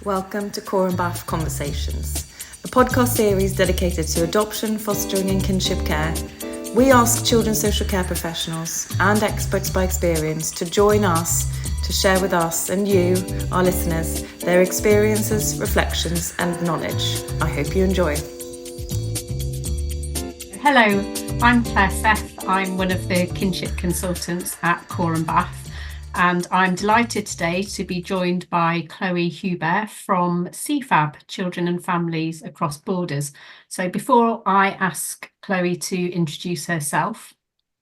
welcome to Core and Bath Conversations, a podcast series dedicated to adoption, fostering and kinship care. We ask children's social care professionals and experts by experience to join us to share with us and you, our listeners, their experiences, reflections and knowledge. I hope you enjoy. Hello, I'm Clare Seth. I'm one of the Kinship Consultants at Core and Bath. And I'm delighted today to be joined by Chloe Hubert from CFAB, Children and Families Across Borders. So before I ask Chloe to introduce herself,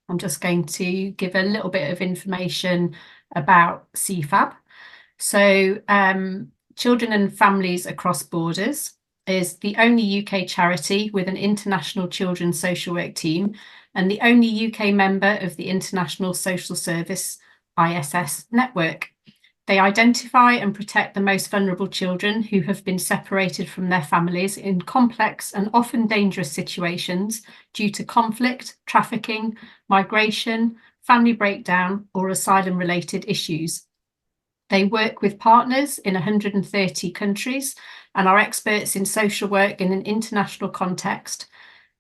I'm just going to give a little bit of information about CFAB. So Children and Families Across Borders is the only UK charity with an international children's social work team and the only UK member of the International Social Service ISS network. They identify and protect the most vulnerable children who have been separated from their families in complex and often dangerous situations due to conflict, trafficking, migration, family breakdown, or asylum-related issues. They work with partners in 130 countries and are experts in social work in an international context,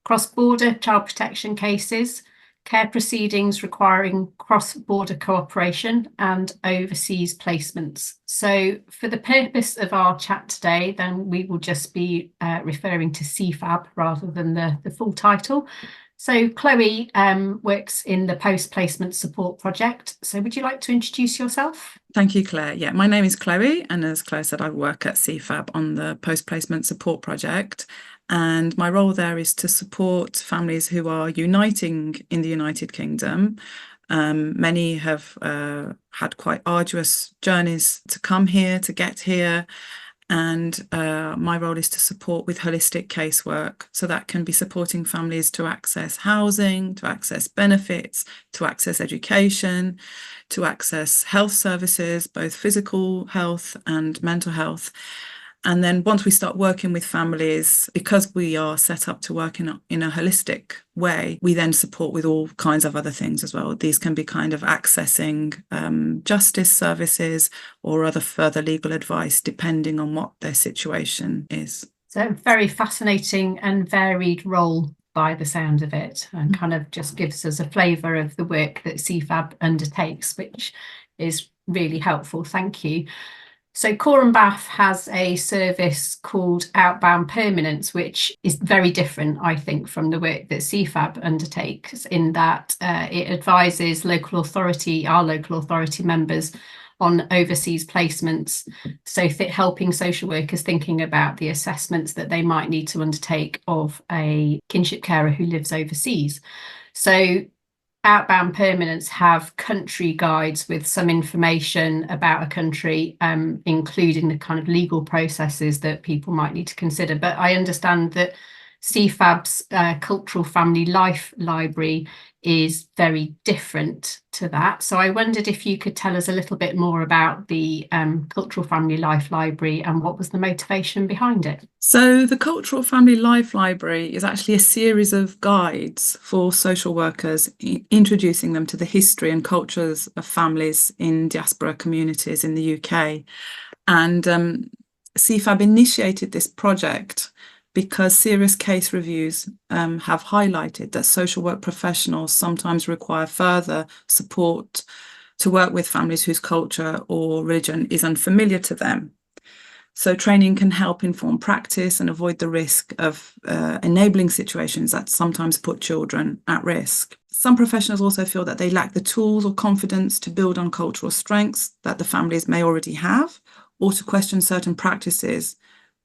cross-border child protection cases, care proceedings requiring cross-border cooperation and overseas placements. So for the purpose of our chat today, then we will just be referring to CFAB rather than the full title. So Chloe works in the post-placement support project. So would you like to introduce yourself? Thank you, Claire. Yeah, my name is Chloe, and as Claire said, I work at CFAB on the post-placement support project. And my role there is to support families who are uniting in the United Kingdom. Many have had quite arduous journeys to come here, to get here. And my role is to support with holistic casework. So that can be supporting families to access housing, to access benefits, to access education, to access health services, both physical health and mental health. And then once we start working with families, because we are set up to work in a holistic way, we then support with all kinds of other things as well. These can be kind of accessing justice services or other further legal advice, depending on what their situation is. So a very fascinating and varied role by the sound of it, and kind of just gives us a flavour of the work that CFAB undertakes, which is really helpful. Thank you. So Core and Bath has a service called Outbound Permanence, which is very different, I think, from the work that CFAB undertakes, in that it advises our local authority members on overseas placements, so helping social workers thinking about the assessments that they might need to undertake of a kinship carer who lives overseas. So Outbound Permanence have country guides with some information about a country, including the kind of legal processes that people might need to consider. But I understand that CFAB's Cultural Family Life Library is very different to that. So I wondered if you could tell us a little bit more about the Cultural Family Life Library and what was the motivation behind it. So the Cultural Family Life Library is actually a series of guides for social workers, introducing them to the history and cultures of families in diaspora communities in the UK. And CFAB initiated this project because serious case reviews have highlighted that social work professionals sometimes require further support to work with families whose culture or religion is unfamiliar to them. So training can help inform practice and avoid the risk of enabling situations that sometimes put children at risk. Some professionals also feel that they lack the tools or confidence to build on cultural strengths that the families may already have, or to question certain practices,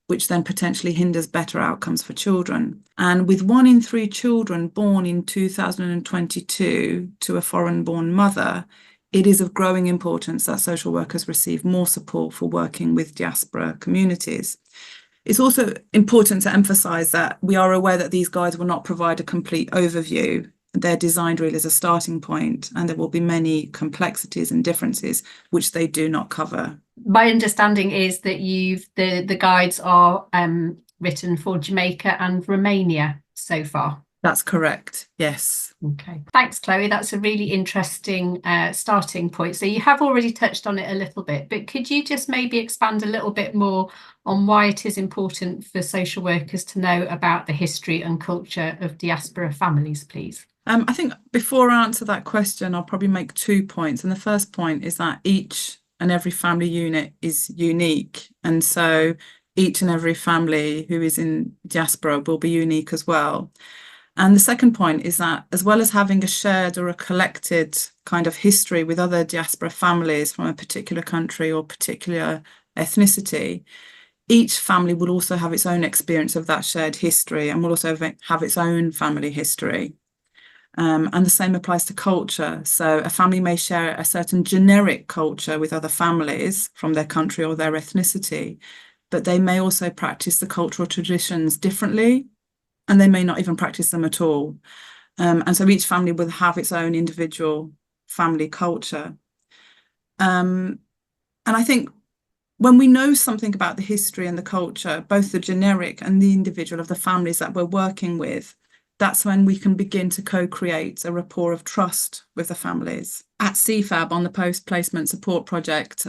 which then potentially hinders better outcomes for children. And with 1 in 3 children born in 2022 to a foreign-born mother, it is of growing importance that social workers receive more support for working with diaspora communities. It's also important to emphasise that we are aware that these guides will not provide a complete overview. They're designed really as a starting point, and there will be many complexities and differences which they do not cover. My understanding is that the guides are written for Jamaica and Romania so far. That's correct, yes. Okay, thanks, Chloe. That's a really interesting starting point. So you have already touched on it a little bit, but could you just maybe expand a little bit more on why it is important for social workers to know about the history and culture of diaspora families, please? I think before I answer that question, I'll probably make 2 points. And the first point is that each and every family unit is unique. And so each and every family who is in diaspora will be unique as well. And the second point is that as well as having a shared or a collected kind of history with other diaspora families from a particular country or particular ethnicity, each family will also have its own experience of that shared history and will also have its own family history. And the same applies to culture. So a family may share a certain generic culture with other families from their country or their ethnicity, but they may also practice the cultural traditions differently, and they may not even practice them at all. And so each family will have its own individual family culture. And I think when we know something about the history and the culture, both the generic and the individual of the families that we're working with, that's when we can begin to co-create a rapport of trust with the families. At CFAB, on the post-placement support project,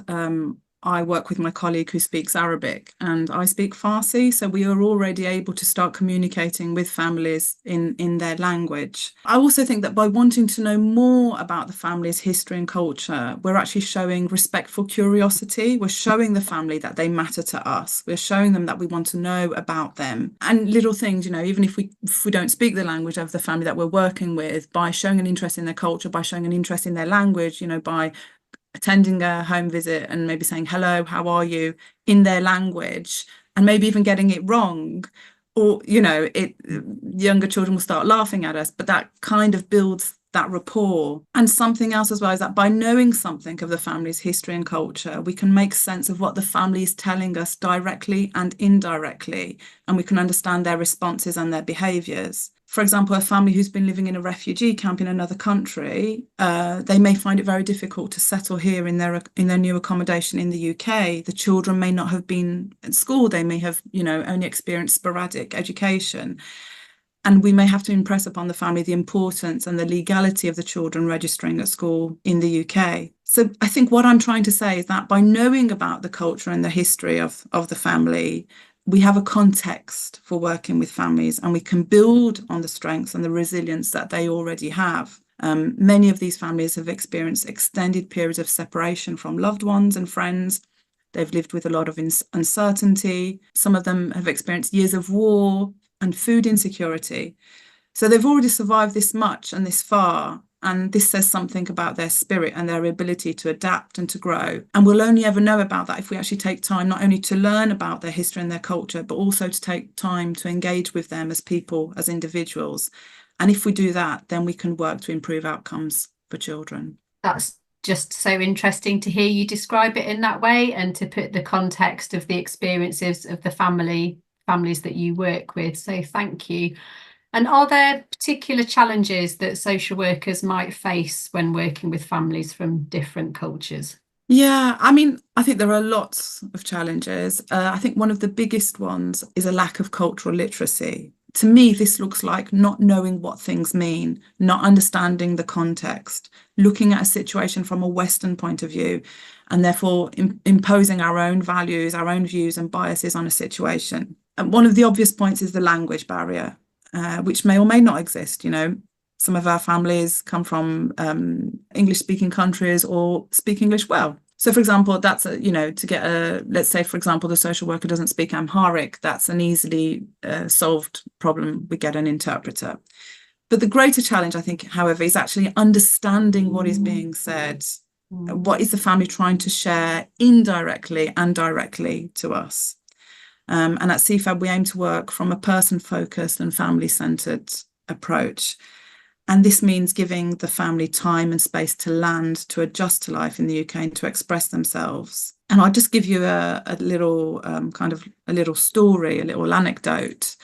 I work with my colleague who speaks Arabic and I speak Farsi, so we are already able to start communicating with families in their language. I also think that by wanting to know more about the family's history and culture, we're actually showing respectful curiosity. We're showing the family that they matter to us. We're showing them that we want to know about them. And little things, even if we don't speak the language of the family that we're working with, by showing an interest in their culture, by showing an interest in their language, by attending a home visit and maybe saying, hello, how are you, in their language, and maybe even getting it wrong, or, younger children will start laughing at us, but that kind of builds that rapport. And something else as well is that by knowing something of the family's history and culture, we can make sense of what the family is telling us directly and indirectly, and we can understand their responses and their behaviours. For example, a family who's been living in a refugee camp in another country, they may find it very difficult to settle here in their new accommodation in the UK. The children may not have been at school. They may have, only experienced sporadic education. And we may have to impress upon the family the importance and the legality of the children registering at school in the UK. So I think what I'm trying to say is that by knowing about the culture and the history of the family, we have a context for working with families, and we can build on the strengths and the resilience that they already have. Many of these families have experienced extended periods of separation from loved ones and friends. They've lived with a lot of uncertainty. Some of them have experienced years of war and food insecurity. So they've already survived this much and this far. And this says something about their spirit and their ability to adapt and to grow. And we'll only ever know about that if we actually take time not only to learn about their history and their culture, but also to take time to engage with them as people, as individuals. And if we do that, then we can work to improve outcomes for children. That's just so interesting to hear you describe it in that way, and to put the context of the experiences of the families that you work with. So thank you. And are there particular challenges that social workers might face when working with families from different cultures? Yeah, I think there are lots of challenges. I think one of the biggest ones is a lack of cultural literacy. To me, this looks like not knowing what things mean, not understanding the context, looking at a situation from a Western point of view, and therefore imposing our own values, our own views and biases on a situation. And one of the obvious points is the language barrier. Which may or may not exist. Some of our families come from English-speaking countries or speak English well. So, for example, that's let's say, for example, the social worker doesn't speak Amharic. That's an easily solved problem. We get an interpreter. But the greater challenge, I think, however, is actually understanding what is being said. What is the family trying to share indirectly and directly to us? And at CFAB, we aim to work from a person-focused and family-centred approach. And this means giving the family time and space to land, to adjust to life in the UK and to express themselves. And I'll just give you a little story, a little anecdote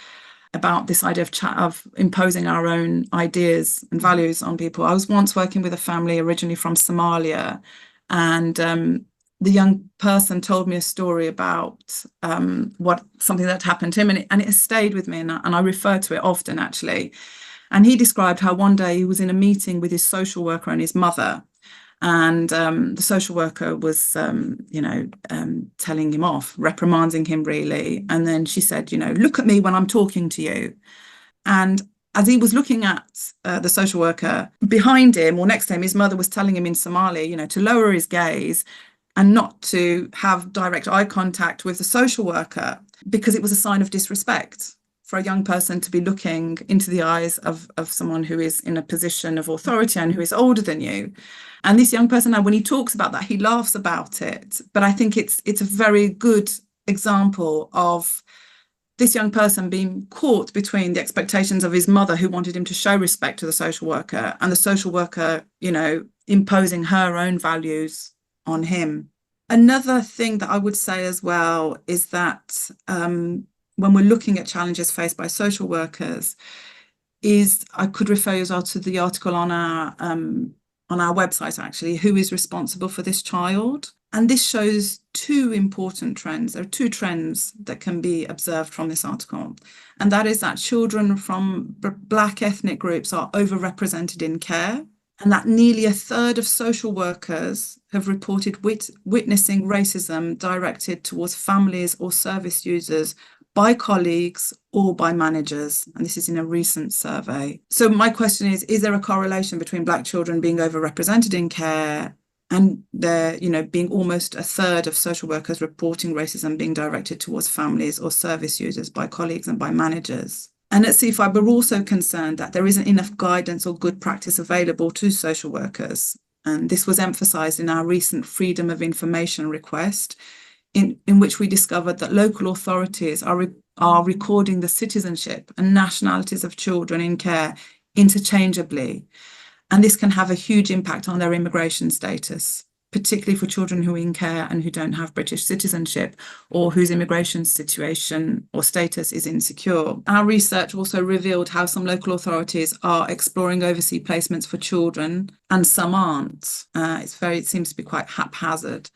about this idea of imposing our own ideas and values on people. I was once working with a family originally from Somalia, and the young person told me a story about something that happened to him, and it has stayed with me, and I refer to it often, actually. And he described how one day he was in a meeting with his social worker and his mother. And the social worker was, telling him off, reprimanding him really. And then she said, look at me when I'm talking to you. And as he was looking at the social worker, behind him or next to him, his mother was telling him in Somali, to lower his gaze and not to have direct eye contact with the social worker, because it was a sign of disrespect for a young person to be looking into the eyes of someone who is in a position of authority and who is older than you. And this young person now, when he talks about that, he laughs about it. But I think it's a very good example of this young person being caught between the expectations of his mother, who wanted him to show respect to the social worker, and the social worker, imposing her own values on him. Another thing that I would say as well is that when we're looking at challenges faced by social workers, is I could refer you as well to the article on our website, actually, who is responsible for this child. And this shows two important trends. There are two trends that can be observed from this article. And that is that children from Black ethnic groups are overrepresented in care, and that nearly a third of social workers have reported witnessing racism directed towards families or service users by colleagues or by managers. And this is in a recent survey. So my question is there a correlation between Black children being overrepresented in care and there, being almost a third of social workers reporting racism being directed towards families or service users by colleagues and by managers? And at CFAB, we're also concerned that there isn't enough guidance or good practice available to social workers. And this was emphasised in our recent Freedom of Information request, in which we discovered that local authorities are recording the citizenship and nationalities of children in care interchangeably. And this can have a huge impact on their immigration status, particularly for children who are in care and who don't have British citizenship or whose immigration situation or status is insecure. Our research also revealed how some local authorities are exploring overseas placements for children and some aren't. It seems to be quite haphazard.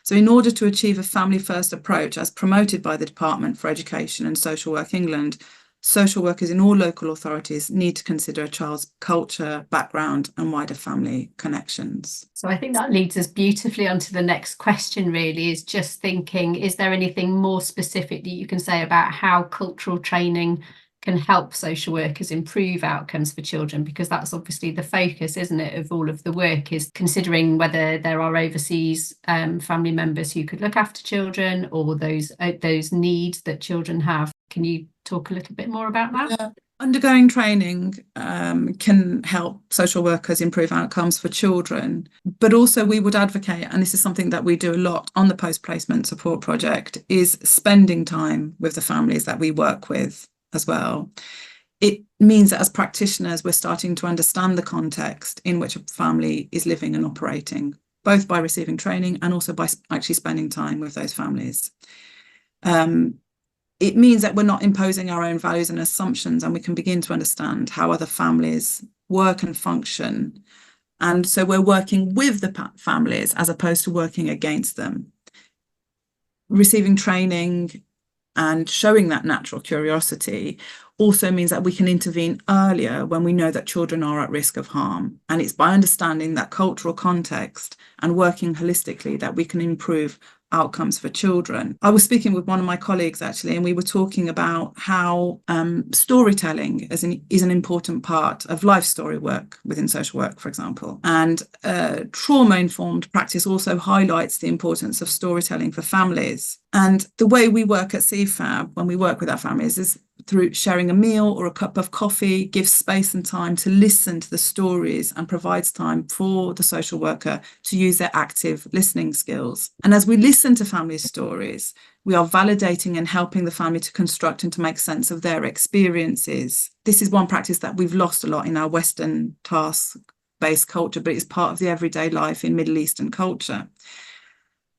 So in order to achieve a family-first approach as promoted by the Department for Education and Social Work England, social workers in all local authorities need to consider a child's culture, background and wider family connections. So I think that leads us beautifully onto the next question, really, is just thinking, is there anything more specific that you can say about how cultural training can help social workers improve outcomes for children? Because that's obviously the focus, isn't it, of all of the work, is considering whether there are overseas family members who could look after children or those needs that children have. Can you talk a little bit more about that? Yeah. Undergoing training can help social workers improve outcomes for children, but also we would advocate, and this is something that we do a lot on the post-placement support project, is spending time with the families that we work with as well. It means that as practitioners, we're starting to understand the context in which a family is living and operating, both by receiving training and also by actually spending time with those families. It means that we're not imposing our own values and assumptions, and we can begin to understand how other families work and function. And so we're working with the families as opposed to working against them. Receiving training and showing that natural curiosity also means that we can intervene earlier when we know that children are at risk of harm. And it's by understanding that cultural context and working holistically that we can improve outcomes for children. I was speaking with one of my colleagues actually, and we were talking about how storytelling is an important part of life story work within social work, for example. And trauma-informed practice also highlights the importance of storytelling for families. And the way we work at CFAB when we work with our families is through sharing a meal or a cup of coffee, gives space and time to listen to the stories and provides time for the social worker to use their active listening skills. And as we listen to family stories, we are validating and helping the family to construct and to make sense of their experiences. This is one practice that we've lost a lot in our Western task-based culture, but it's part of the everyday life in Middle Eastern culture.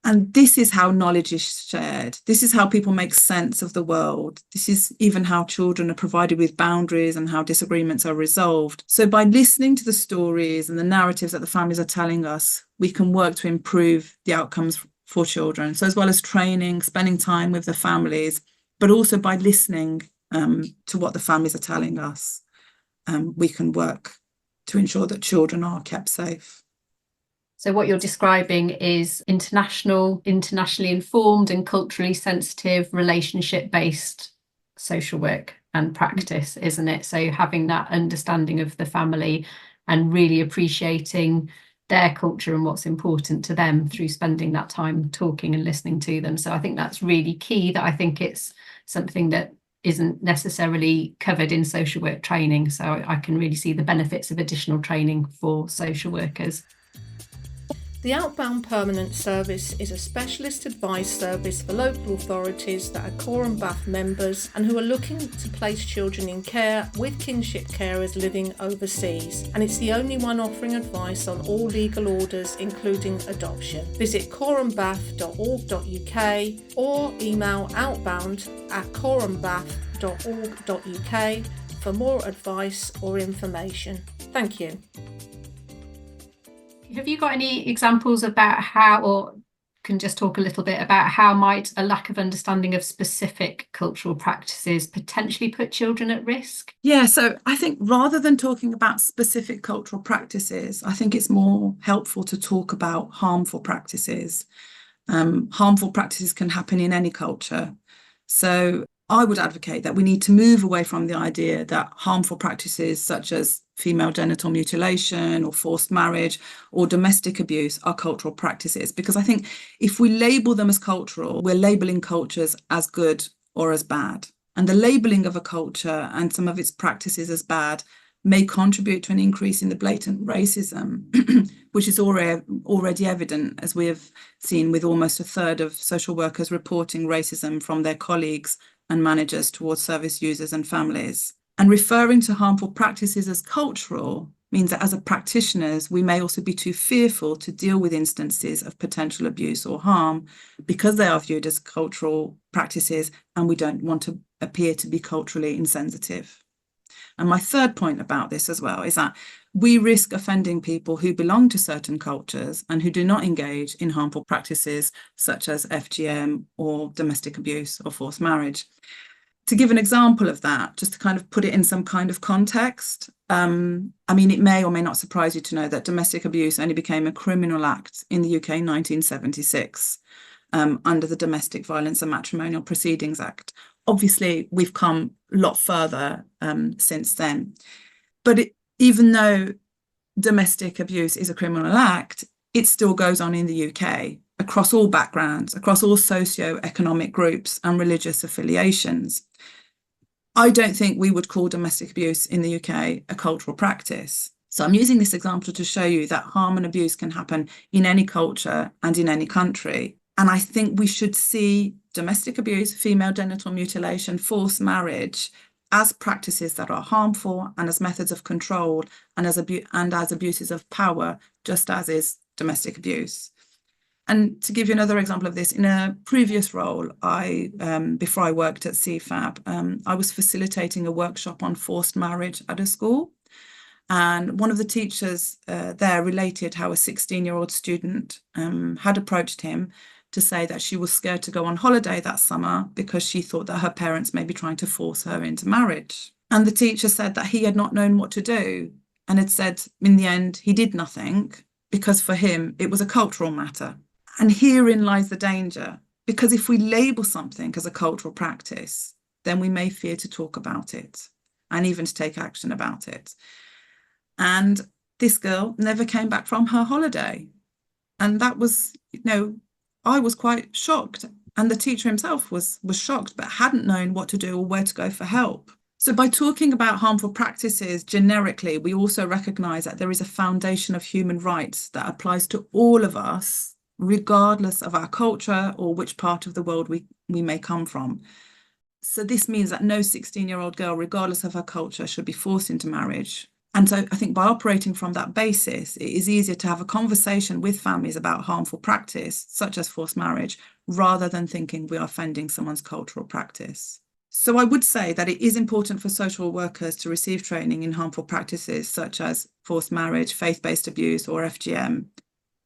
And this is how knowledge is shared. This is how people make sense of the world. This is even how children are provided with boundaries and how disagreements are resolved. So by listening to the stories and the narratives that the families are telling us, we can work to improve the outcomes for children. So as well as training, spending time with the families, but also by listening to what the families are telling us. we can work to ensure that children are kept safe. So what you're describing is internationally informed and culturally sensitive, relationship-based social work and practice, isn't it? So having that understanding of the family and really appreciating their culture and what's important to them through spending that time talking and listening to them. So I think that's really key. That I think it's something that isn't necessarily covered in social work training. So I can really see the benefits of additional training for social workers. The Outbound Permanent Service is a specialist advice service for local authorities that are Core and BAF members and who are looking to place children in care with kinship carers living overseas. And it's the only one offering advice on all legal orders, including adoption. Visit coreandbaf.org.uk or email outbound@coreandbaf.org.uk for more advice or information. Thank you. Have you got any examples about how, or can just talk a little bit about how might a lack of understanding of specific cultural practices potentially put children at risk? Yeah, so I think rather than talking about specific cultural practices, I think it's more helpful to talk about harmful practices. Harmful practices can happen in any culture. So I would advocate that we need to move away from the idea that harmful practices such as female genital mutilation or forced marriage or domestic abuse are cultural practices, because I think if we label them as cultural, we're labeling cultures as good or as bad. And the labeling of a culture and some of its practices as bad may contribute to an increase in the blatant racism, which is already evident, as we have seen with almost a third of social workers reporting racism from their colleagues and managers towards service users and families. And referring to harmful practices as cultural means that as a practitioners, we may also be too fearful to deal with instances of potential abuse or harm because they are viewed as cultural practices, and we don't want to appear to be culturally insensitive. And my third point about this as well is that we risk offending people who belong to certain cultures and who do not engage in harmful practices such as FGM or domestic abuse or forced marriage. To give an example of that, just to kind of put it in some kind of context, I mean, it may or may not surprise you to know that domestic abuse only became a criminal act in the UK in 1976 under the Domestic Violence and Matrimonial Proceedings Act. Obviously, we've come a lot further since then. But even though domestic abuse is a criminal act, it still goes on in the UK across all backgrounds, across all socio-economic groups and religious affiliations. I don't think we would call domestic abuse in the UK a cultural practice. So I'm using this example to show you that harm and abuse can happen in any culture and in any country. And I think we should see domestic abuse, female genital mutilation, forced marriage as practices that are harmful and as methods of control and as abuses of power, just as is domestic abuse. And to give you another example of this, in a previous role, before I worked at CFAB, I was facilitating a workshop on forced marriage at a school. And one of the teachers there related how a 16-year-old student had approached him to say that she was scared to go on holiday that summer because she thought that her parents may be trying to force her into marriage. And the teacher said that he had not known what to do and had said in the end he did nothing because for him it was a cultural matter. And herein lies the danger, because if we label something as a cultural practice, then we may fear to talk about it and even to take action about it. And this girl never came back from her holiday. And that was, I was quite shocked. And the teacher himself was shocked, but hadn't known what to do or where to go for help. So by talking about harmful practices generically, we also recognise that there is a foundation of human rights that applies to all of us, regardless of our culture or which part of the world we may come from. So this means that no 16-year-old girl, regardless of her culture, should be forced into marriage. And so I think by operating from that basis, it is easier to have a conversation with families about harmful practice, such as forced marriage, rather than thinking we are offending someone's cultural practice. So I would say that it is important for social workers to receive training in harmful practices, such as forced marriage, faith-based abuse, or FGM,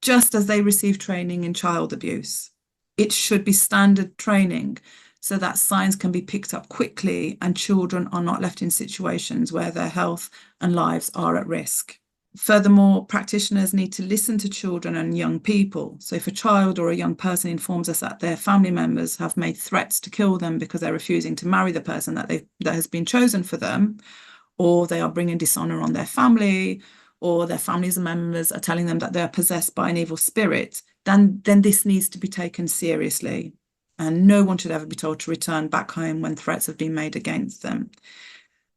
just as they receive training in child abuse. It should be standard training so that signs can be picked up quickly and children are not left in situations where their health and lives are at risk. Furthermore, practitioners need to listen to children and young people. So if a child or a young person informs us that their family members have made threats to kill them because they're refusing to marry the person that has been chosen for them, or they are bringing dishonor on their family, or their families and members are telling them that they are possessed by an evil spirit, then this needs to be taken seriously. And no one should ever be told to return back home when threats have been made against them.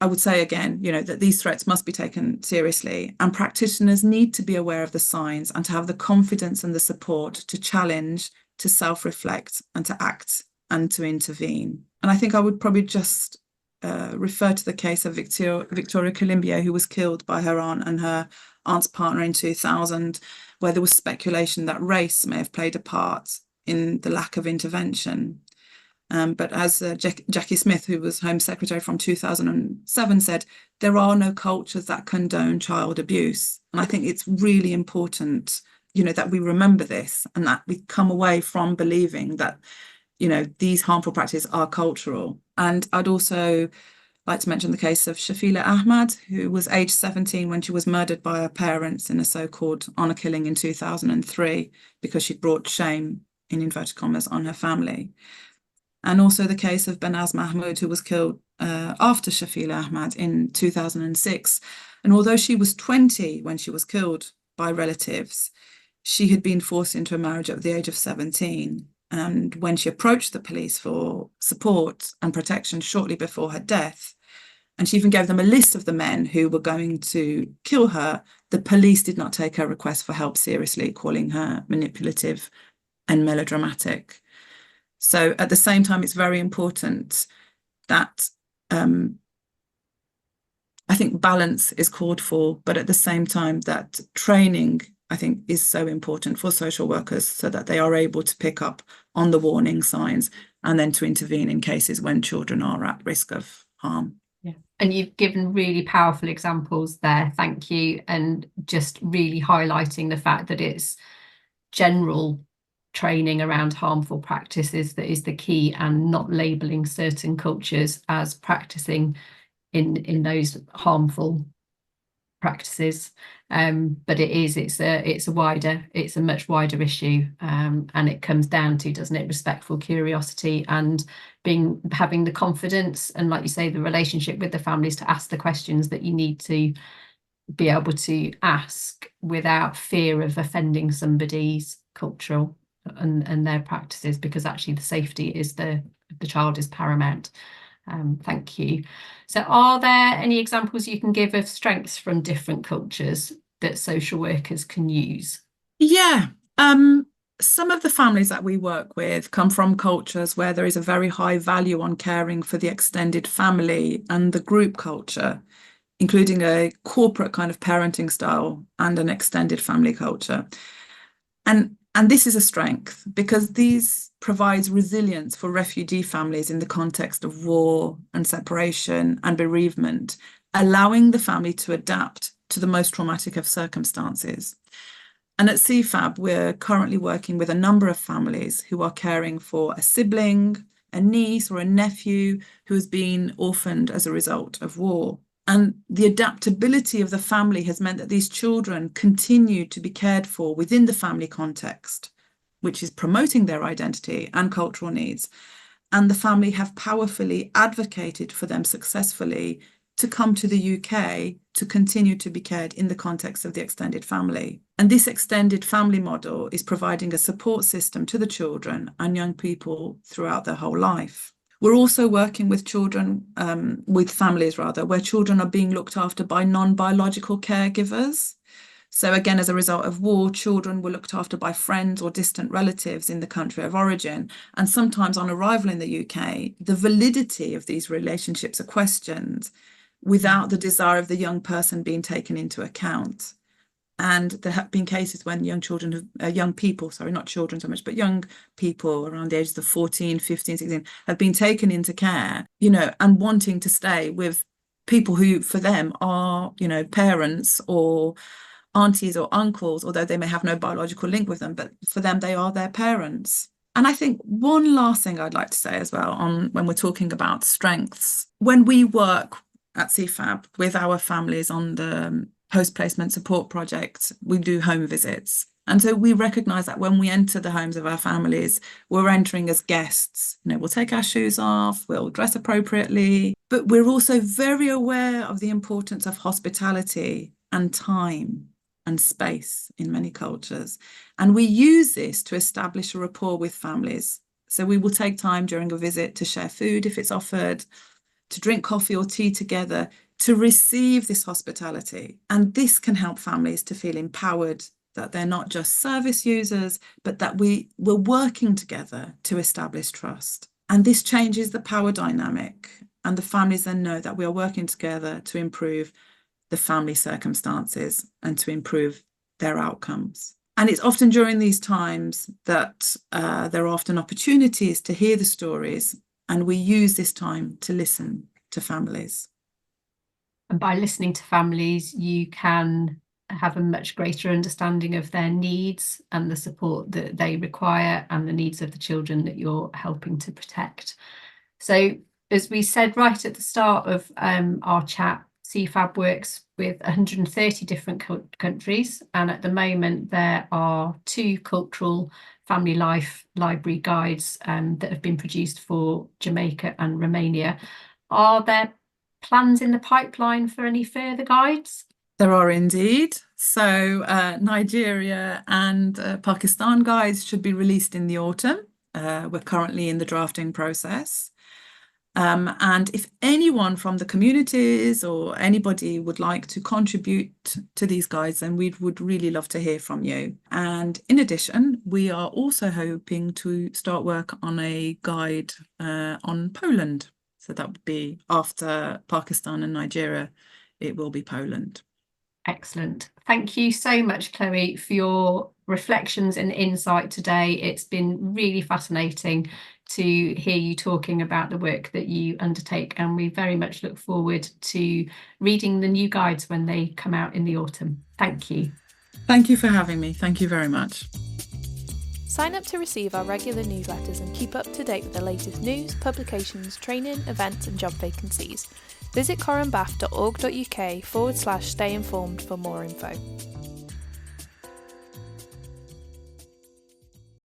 I would say again, that these threats must be taken seriously, and practitioners need to be aware of the signs and to have the confidence and the support to challenge, to self-reflect and to act and to intervene. And I think I would probably just refer to the case of Victoria Columbia, who was killed by her aunt and her aunt's partner in 2000, where there was speculation that race may have played a part in the lack of intervention. But as Jackie Smith, who was Home Secretary from 2007, said, there are no cultures that condone child abuse. And I think it's really important, that we remember this and that we come away from believing that, these harmful practices are cultural. And I'd also like to mention the case of Shafila Ahmad, who was aged 17 when she was murdered by her parents in a so-called honour killing in 2003 because she'd brought shame, in inverted commas, on her family. And also the case of Benaz Mahmoud, who was killed after Shafila Ahmad in 2006. And although she was 20 when she was killed by relatives, she had been forced into a marriage at the age of 17. And when she approached the police for support and protection shortly before her death, and she even gave them a list of the men who were going to kill her, the police did not take her request for help seriously, calling her manipulative and melodramatic. So at the same time, it's very important that I think balance is called for, but at the same time that training, I think, is so important for social workers so that they are able to pick up on the warning signs and then to intervene in cases when children are at risk of harm. Yeah. And you've given really powerful examples there. Thank you. And just really highlighting the fact that it's general training around harmful practices that is the key, and not labelling certain cultures as practicing in those harmful practices. But it's a much wider issue, and it comes down to, doesn't it, respectful curiosity and having the confidence and, like you say, the relationship with the families to ask the questions that you need to be able to ask without fear of offending somebody's cultural and their practices, because actually the safety is the child is paramount. Thank you. So are there any examples you can give of strengths from different cultures that social workers can use? Yeah. Some of the families that we work with come from cultures where there is a very high value on caring for the extended family and the group culture, including a corporate kind of parenting style and an extended family culture. And this is a strength because these provides resilience for refugee families in the context of war and separation and bereavement, allowing the family to adapt to the most traumatic of circumstances. And at CFAB, we're currently working with a number of families who are caring for a sibling, a niece or a nephew who has been orphaned as a result of war. And the adaptability of the family has meant that these children continue to be cared for within the family context, which is promoting their identity and cultural needs. And the family have powerfully advocated for them successfully to come to the UK to continue to be cared in the context of the extended family. And this extended family model is providing a support system to the children and young people throughout their whole life. We're also working with with families where children are being looked after by non-biological caregivers. So again, as a result of war, children were looked after by friends or distant relatives in the country of origin. And sometimes on arrival in the UK, the validity of these relationships are questioned without the desire of the young person being taken into account. And there have been cases when young people, not children so much, but young people around the ages of 14, 15, 16 have been taken into care, and wanting to stay with people who for them are, parents or aunties or uncles, although they may have no biological link with them, but for them, they are their parents. And I think one last thing I'd like to say as well on when we're talking about strengths, when we work at CFAB with our families on the post-placement support project, we do home visits. And so we recognise that when we enter the homes of our families, we're entering as guests. We'll take our shoes off, we'll dress appropriately, but we're also very aware of the importance of hospitality and time and space in many cultures. And we use this to establish a rapport with families. So we will take time during a visit to share food if it's offered, to drink coffee or tea together, to receive this hospitality. And this can help families to feel empowered, that they're not just service users, but that we're working together to establish trust. And this changes the power dynamic. And the families then know that we are working together to improve the family circumstances and to improve their outcomes. And it's often during these times that there are often opportunities to hear the stories, and we use this time to listen to families. And by listening to families, you can have a much greater understanding of their needs and the support that they require and the needs of the children that you're helping to protect. So, as we said right at the start of our chat, CFAB works with 130 different countries, and at the moment there are 2 cultural family life library guides that have been produced for Jamaica and Romania. Are there plans in the pipeline for any further guides? There are indeed. So Nigeria and Pakistan guides should be released in the autumn. We're currently in the drafting process. And if anyone from the communities or anybody would like to contribute to these guides, then we would really love to hear from you. And in addition, we are also hoping to start work on a guide on Poland. So that would be after Pakistan and Nigeria, it will be Poland. Excellent. Thank you so much, Chloe, for your reflections and insight today. It's been really fascinating to hear you talking about the work that you undertake, and we very much look forward to reading the new guides when they come out in the autumn. Thank you. Thank you for having me. Thank you very much. Sign up to receive our regular newsletters and keep up to date with the latest news, publications, training, events and job vacancies. Visit corambath.org.uk/stay informed for more info.